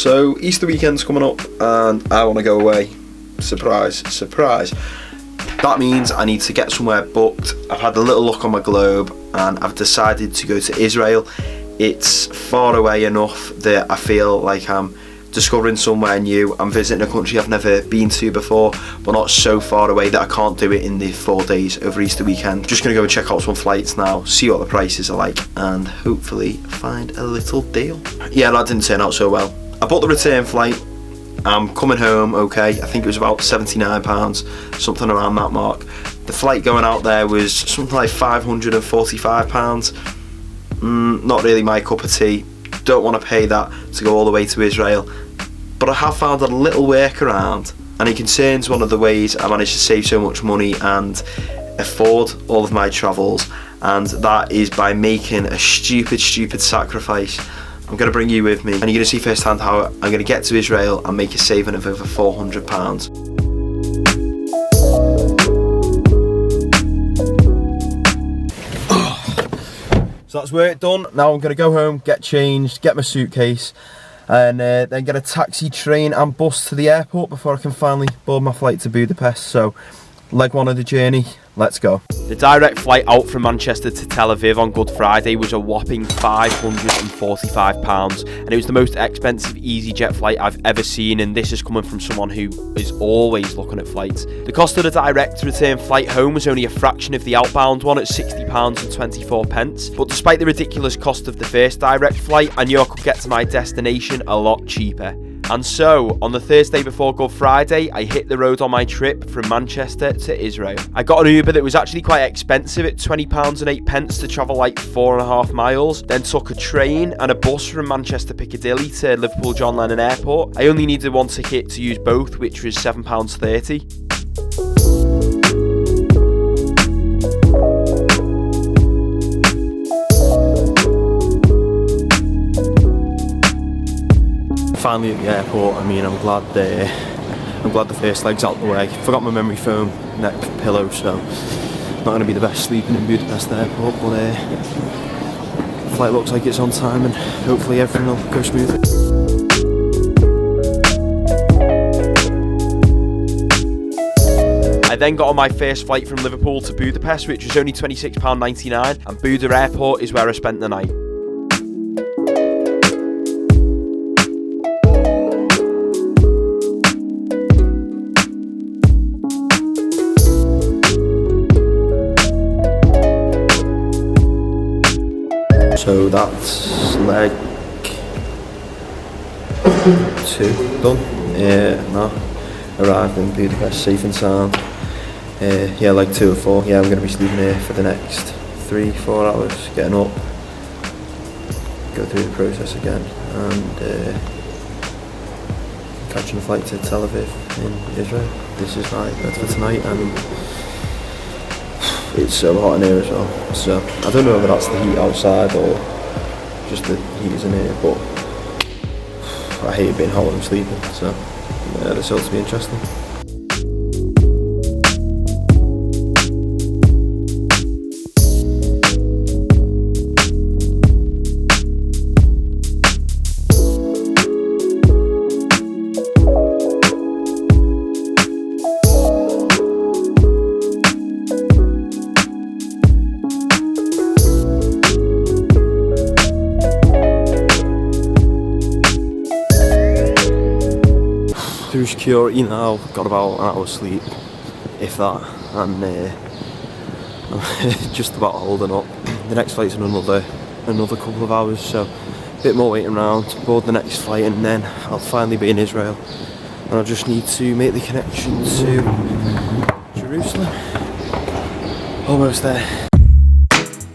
So Easter weekend's coming up and I want to go away. Surprise, surprise. That means I need to get somewhere booked. I've had a little look on my globe and I've decided to go to Israel. It's far away enough that I feel like I'm discovering somewhere new. I'm visiting a country I've never been to before, but not so far away that I can't do it in the 4 days over Easter weekend. Just gonna go and check out some flights now, see what the prices are like, and hopefully find a little deal. Yeah, that didn't turn out so well. I bought the return flight. I'm coming home okay. I think it was about £79, something around that mark. The flight going out there was something like £545. Not really my cup of tea. Don't want to pay that to go all the way to Israel, but I have found a little workaround, and it concerns one of the ways I managed to save so much money and afford all of my travels, and that is by making a stupid sacrifice. I'm going to bring you with me, and you're going to see firsthand how I'm going to get to Israel and make a saving of over £400. So that's work done. Now I'm going to go home, get changed, get my suitcase, and then get a taxi, train and bus to the airport before I can finally board my flight to Budapest. So, leg one of the journey, let's go. The direct flight out from Manchester to Tel Aviv on Good Friday was a whopping £545, and it was the most expensive easyJet flight I've ever seen, and this is coming from someone who is always looking at flights. The cost of the direct return flight home was only a fraction of the outbound one at £60.24, but despite the ridiculous cost of the first direct flight, I knew I could get to my destination a lot cheaper. And so, on the Thursday before Good Friday, I hit the road on my trip from Manchester to Israel. I got an Uber that was actually quite expensive at £20.08 to travel like 4.5 miles, then took a train and a bus from Manchester Piccadilly to Liverpool John Lennon Airport. I only needed one ticket to use both, which was £7.30. Finally at the airport. I mean, I'm glad the first leg's out the way. Forgot my memory foam neck pillow, so not going to be the best sleeping in Budapest Airport, but the flight looks like it's on time and hopefully everything will go smoothly. I then got on my first flight from Liverpool to Budapest, which was only £26.99, and Buda Airport is where I spent the night. So that's leg 2 done. No, arrived in Budapest safe and sound. Yeah, leg 2 or 4. Yeah, I'm going to be sleeping here for the next 3-4 hours, getting up, go through the process again, and catching a flight to Tel Aviv in Israel. This is my bed for tonight, and it's so hot in here as well, so I don't know whether that's the heat outside or just the heat in here, but I hate being hot when I'm sleeping, so yeah, this ought to be interesting. Through security now, got about an hour's sleep, if that, and I'm just about holding up. The next flight's in another couple of hours, so a bit more waiting around to board the next flight, and then I'll finally be in Israel, and I'll just need to make the connection to Jerusalem. Almost there.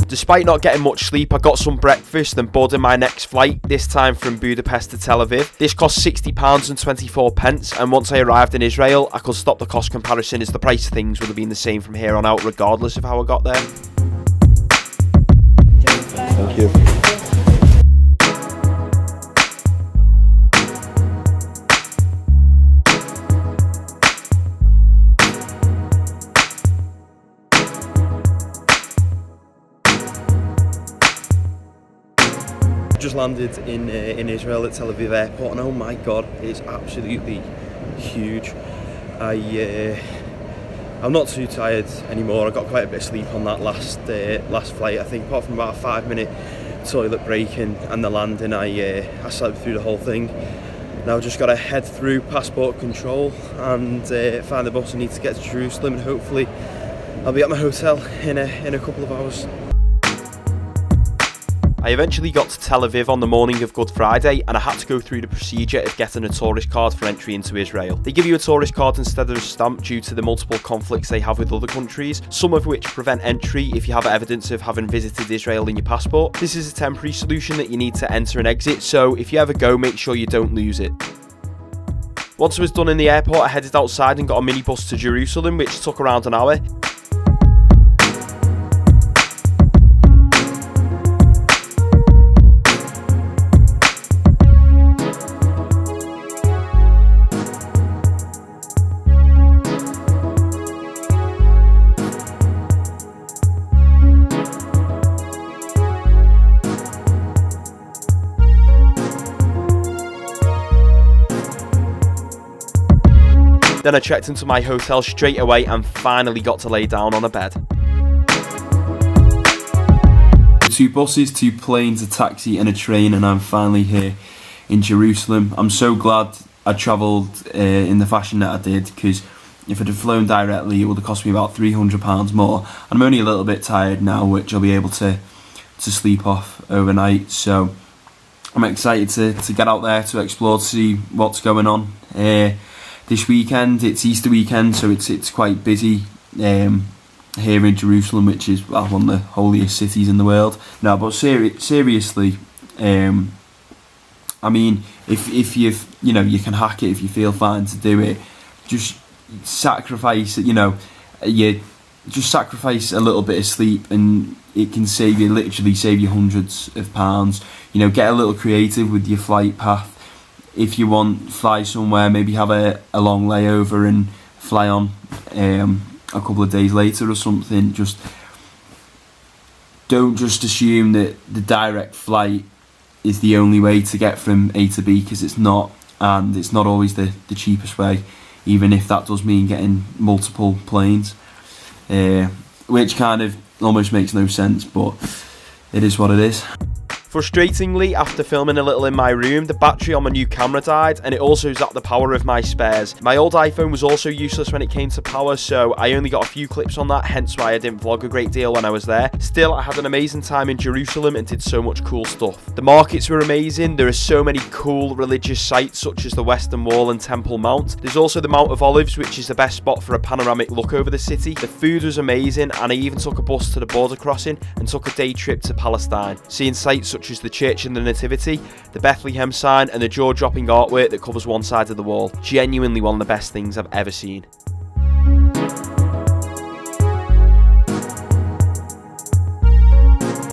Despite not getting much sleep, I got some breakfast and boarded my next flight, this time from Budapest to Tel Aviv. This cost £60.24, and once I arrived in Israel, I could stop the cost comparison as the price of things would have been the same from here on out, regardless of how I got there. Thank you. just landed in Israel at Tel Aviv Airport, and oh my god, it's absolutely huge. I'm not too tired anymore. I got quite a bit of sleep on that last flight. I think apart from about a 5-minute toilet break and the landing, I slept through the whole thing. Now I've just got to head through passport control and find the bus I need to get to Jerusalem, and hopefully I'll be at my hotel in a couple of hours. I eventually got to Tel Aviv on the morning of Good Friday, and I had to go through the procedure of getting a tourist card for entry into Israel. They give you a tourist card instead of a stamp due to the multiple conflicts they have with other countries, some of which prevent entry if you have evidence of having visited Israel in your passport. This is a temporary solution that you need to enter and exit, so if you ever go, make sure you don't lose it. Once I was done in the airport, I headed outside and got a minibus to Jerusalem, which took around an hour. Then I checked into my hotel straight away and finally got to lay down on a bed. 2 buses, 2 planes, a taxi and a train, and I'm finally here in Jerusalem. I'm so glad I travelled in the fashion that I did, because if I'd have flown directly it would have cost me about £300 more. I'm only a little bit tired now, which I'll be able to sleep off overnight, so I'm excited to get out there to explore, to see what's going on. This weekend, it's Easter weekend, so it's quite busy here in Jerusalem, which is one of the holiest cities in the world. No, but seriously, I mean, if you can hack it if you feel fine to do it. Just sacrifice, just sacrifice a little bit of sleep, and it can literally save you hundreds of pounds. Get a little creative with your flight path. If you want, fly somewhere, maybe have a long layover and fly on a couple of days later or something. Just don't just assume that the direct flight is the only way to get from A to B, because it's not, and it's not always the cheapest way, even if that does mean getting multiple planes, which kind of almost makes no sense, but it is what it is. Frustratingly, after filming a little in my room, the battery on my new camera died, and it also zapped the power of my spares. My old iPhone was also useless when it came to power, so I only got a few clips on that, hence why I didn't vlog a great deal when I was there. Still, I had an amazing time in Jerusalem and did so much cool stuff. The markets were amazing. There are so many cool religious sites such as the Western Wall and Temple Mount. There's also the Mount of Olives, which is the best spot for a panoramic look over the city. The food was amazing, and I even took a bus to the border crossing and took a day trip to Palestine, seeing sites such as the Church and the Nativity, the Bethlehem sign, and the jaw-dropping artwork that covers one side of the wall. Genuinely one of the best things I've ever seen.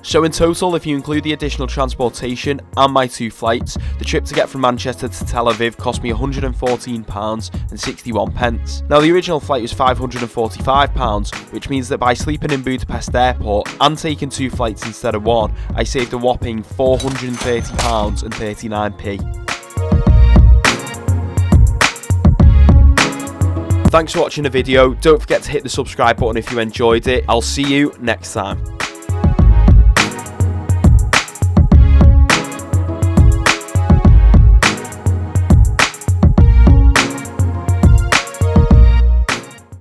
So in total, if you include the additional transportation and my 2 flights, the trip to get from Manchester to Tel Aviv cost me £114.61. Now the original flight was £545, which means that by sleeping in Budapest Airport and taking 2 flights instead of 1, I saved a whopping £430.39p. Thanks for watching the video. Don't forget to hit the subscribe button if you enjoyed it. I'll see you next time.